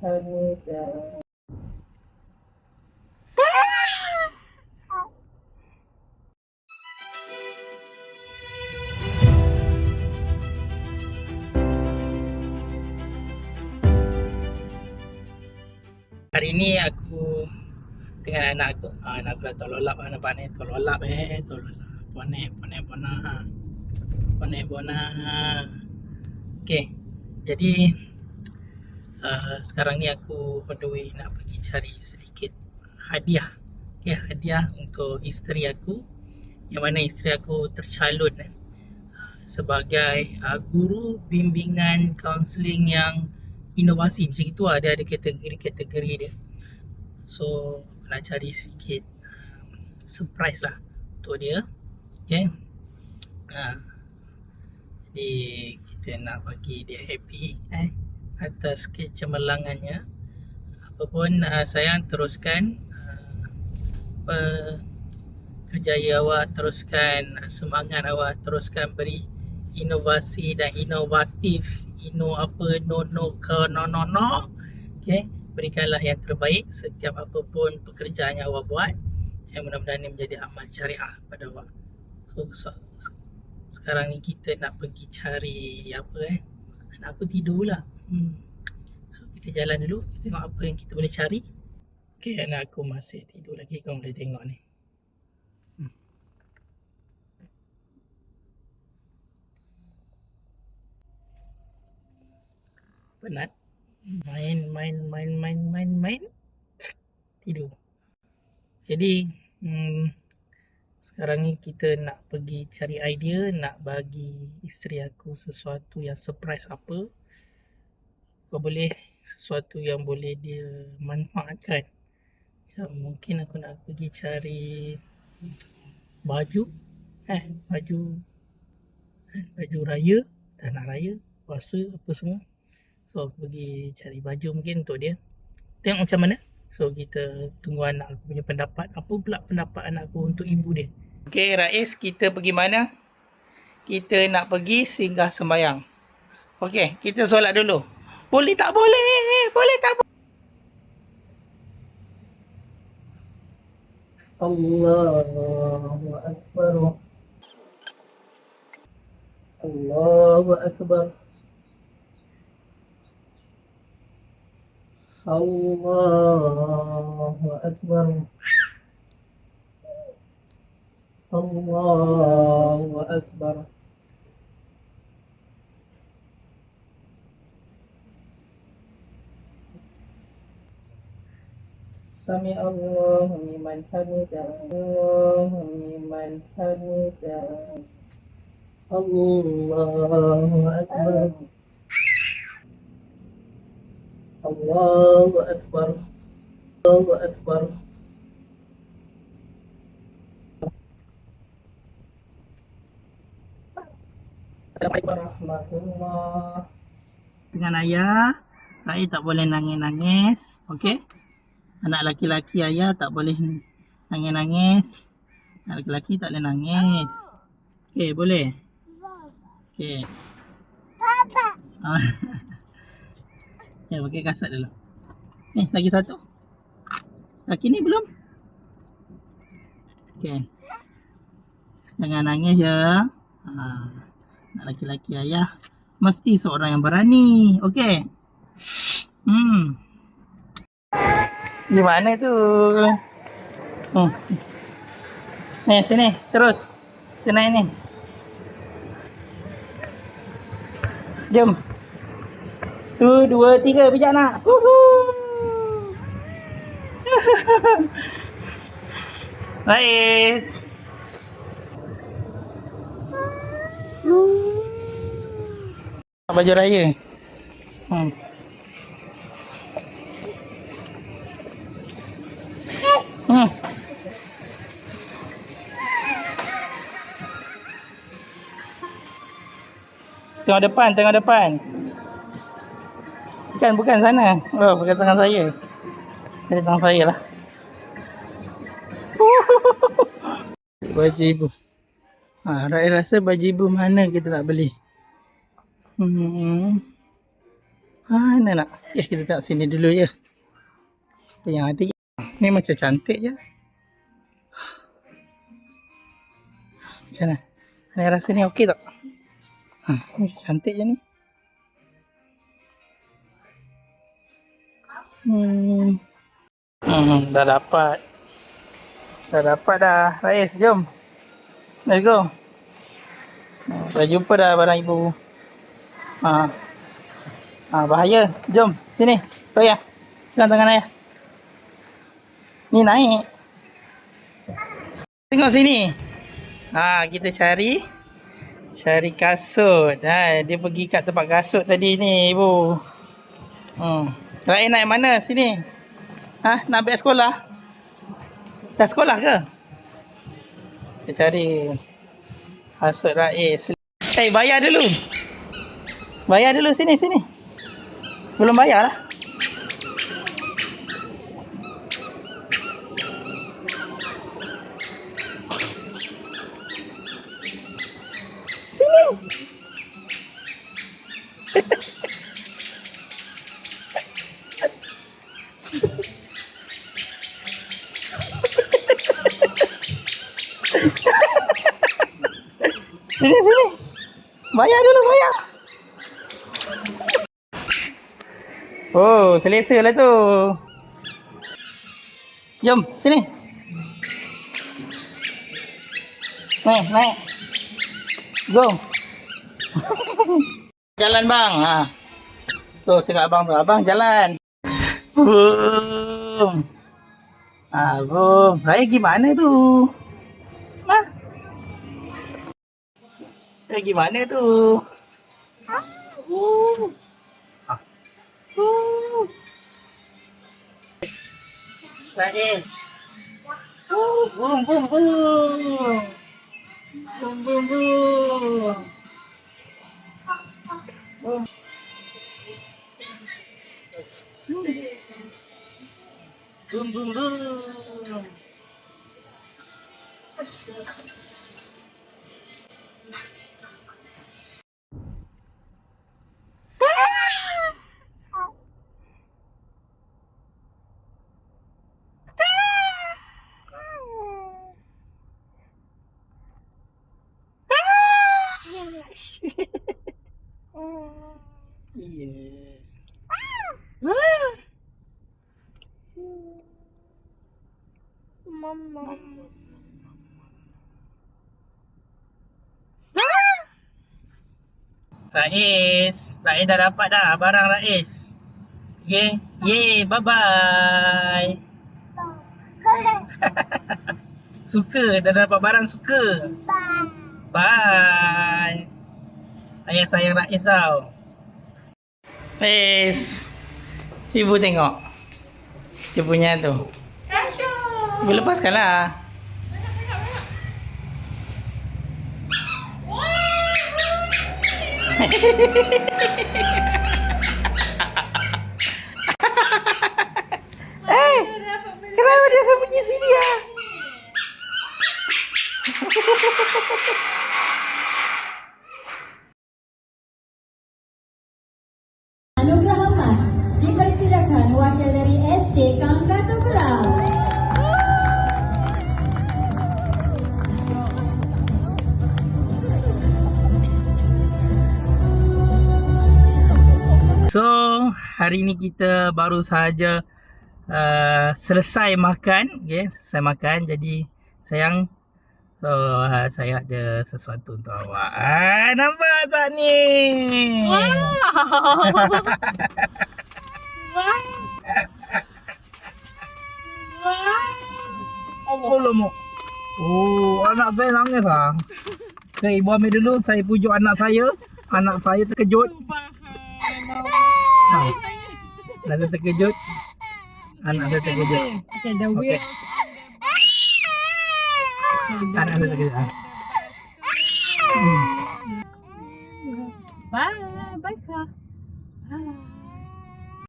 حميدا. Hari ni aku dengan anak aku. Anak aku dah tololap nampak ni. Tololap tololap. Ponek bona. Okay. Jadi sekarang ni aku on the way nak pergi cari sedikit hadiah. Okay, hadiah untuk isteri aku. Yang mana isteri aku tercalon sebagai guru bimbingan kaunseling yang inovasi. Macam itu dia ada kategori-kategori dia. So nak cari sikit surprise lah untuk dia. Okay. Jadi kita nak bagi dia happy atas kecemerlangannya. Apapun sayang, teruskan kerjaya awak, teruskan semangat awak, teruskan beri inovasi dan inovatif. Okay, berikanlah yang terbaik setiap apapun pekerjaan yang awak buat. Mudah-mudahan ini menjadi amal jariah pada awak. So, sekarang ni kita nak pergi cari apa anak aku tidur pula. So kita jalan dulu, kita tengok apa yang kita boleh cari. Okay, anak aku masih tidur lagi, kau boleh tengok ni. Penat. Main. Tidur. Jadi sekarang ni kita nak pergi cari idea, nak bagi isteri aku sesuatu yang surprise apa. Kau boleh sesuatu yang boleh dia manfaatkan. Macam mungkin aku nak pergi cari baju raya, dah nak raya, puasa apa semua. So aku pergi cari baju mungkin untuk dia. Tengok macam mana. So kita tunggu anak aku punya pendapat. Apa pula pendapat anak aku untuk ibu dia. Okay Rais, kita pergi mana? Kita nak pergi singgah sembayang. Okay, kita solat dulu. Boleh tak boleh? Boleh tak boleh? Allahu Akbar. Allahu Akbar. Allahu Akbar. Allahu Akbar. Sami Allahu liman hamidah. Allahu liman hamidah. Allahu Akbar. Allahu Akbar. Allahu Akbar. Assalamualaikum warahmatullahi. Dengan ayah tak boleh nangis-nangis. Okey. Anak laki-laki ayah tak boleh nangis-nangis. Anak laki-laki tak boleh nangis. Okey, boleh? Okey. Papa. Ya, pakai kasut dulu. Lagi satu. Laki ni belum. Okey. Jangan nangis ya. Anak laki-laki ayah mesti seorang yang berani. Okey. Di mana tu? Ni sini, terus. Kita naik ni. Jom. 1, 2, 3, pijak nak. Rais. Baju raya. Tengok depan. Bukan sana. Oh, bukan tangan saya. Dari tangan saya lah. Baju ibu. Rai rasa baju ibu mana kita nak beli? Mana nak? Ya, kita tengok sini dulu je. Apa yang ada? Ni macam cantik je. Macam mana? Ni rasa ni okey tak? Ni macam cantik je ni. Dah dapat. Dah dapat dah. Rais, jom. Let's go. Dah jumpa dah barang ibu. Bahaya. Jom, sini. Ayah. Pegang tangan ayah. Ni naik. Tengok sini. Kita cari kasut. Dia pergi kat tempat kasut tadi ni, ibu. Rais naik mana? Sini. Nak ambil sekolah? Dah sekolah ke? Kita cari kasut Rais. Bayar dulu. Bayar dulu sini. Belum bayar lah. Sini. Sini. Bayar dulu, bayar. Oh, selesa lah tu. Jom, sini. Naik. Go. Jalan bang. Tu, cakap abang tu. Abang jalan. Boom. Boom. Raya gimana tu? Gimana tu? Rais. Boom. Mama. Rais dah dapat dah barang Rais. Bye-bye. Suka, dah dapat barang suka. Bye. Ayah sayang Rais tau. Rais, ibu tengok dia punya tu. Ibu lepaskan lah. Kenapa dia sembunyi sini ya? Anugerah emas dipersilakan wakil dari SD Kangkata Berau. So, hari ni kita baru sahaja selesai makan. Selesai makan. Jadi, sayang, so saya ada sesuatu untuk awak. Nampak tak ni? Alamak. Oh, anak saya nangis lah. Okay, ibu ambil dulu. Saya pujuk anak saya. Anak saya terkejut. Anak saya terkejut. Anak saya terkejut. Okay. Anak saya terkejut. Bye, Kak. Bye.